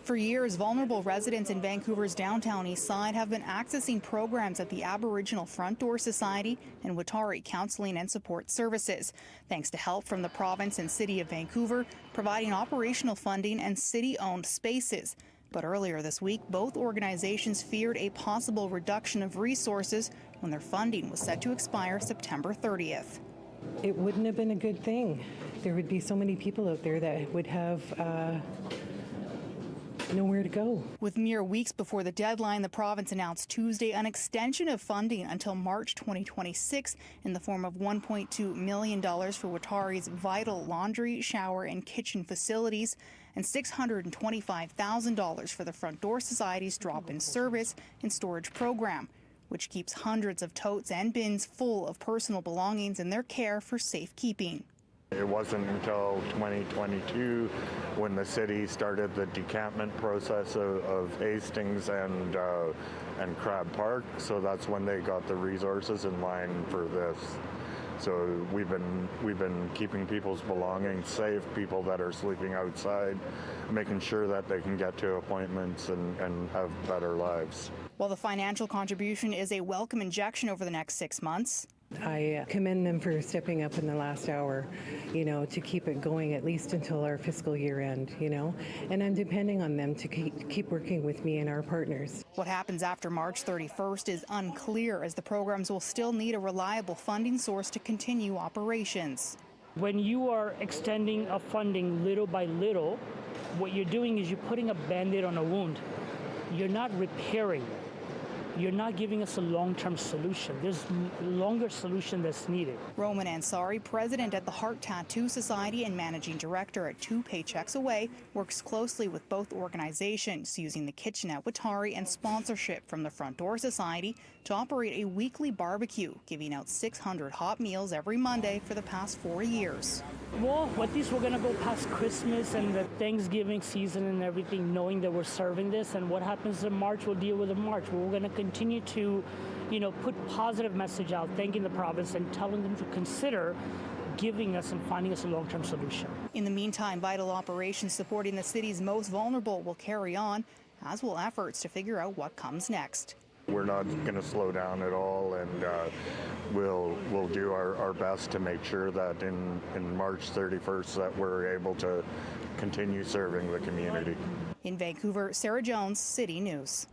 For years, vulnerable residents in Vancouver's Downtown Eastside have been accessing programs at the Aboriginal Front Door Society and Watari Counseling and Support Services, thanks to help from the province and City of Vancouver, providing operational funding and city-owned spaces. But earlier this week, both organizations feared a possible reduction of resources when their funding was set to expire September 30th. It wouldn't have been a good thing. There would be so many people out there that would have nowhere to go. With mere weeks before the deadline, the province announced Tuesday an extension of funding until March 2026 in the form of $1.2 million for Watari's vital laundry, shower, and kitchen facilities, and $625,000 for the Front Door Society's drop-in service and storage program, which keeps hundreds of totes and bins full of personal belongings in their care for safekeeping. It wasn't until 2022 when the city started the decampment process of Hastings and Crab Park, so that's when they got the resources in line for this. So we've been keeping people's belongings safe, people that are sleeping outside, making sure that they can get to appointments and have better lives. While the financial contribution is a welcome injection over the next 6 months, I commend them for stepping up in the last hour, to keep it going at least until our fiscal year end, and I'm depending on them to keep working with me and our partners. What happens after March 31st is unclear, as the programs will still need a reliable funding source to continue operations. When you are extending a funding little by little, what you're doing is you're putting a Band-Aid on a wound. You're not repairing. You're not giving us a long-term solution. There's a longer solution that's needed. Roman Ansari, president at the Heart Tattoo Society and managing director at Two Paychecks Away, works closely with both organizations, using the kitchen at Watari and sponsorship from the Front Door Society to operate a weekly barbecue, giving out 600 hot meals every Monday for the past 4 years. Well, at least we're going to go past Christmas and the Thanksgiving season and everything, knowing that we're serving this, and what happens in March, we'll deal with in March. We're going to continue to, put positive message out, thanking the province and telling them to consider giving us and finding us a long-term solution. In the meantime, vital operations supporting the city's most vulnerable will carry on, as will efforts to figure out what comes next. We're not going to slow down at all, and we'll do our best to make sure that in March 31st that we're able to continue serving the community. In Vancouver, Sarah Jones, City News.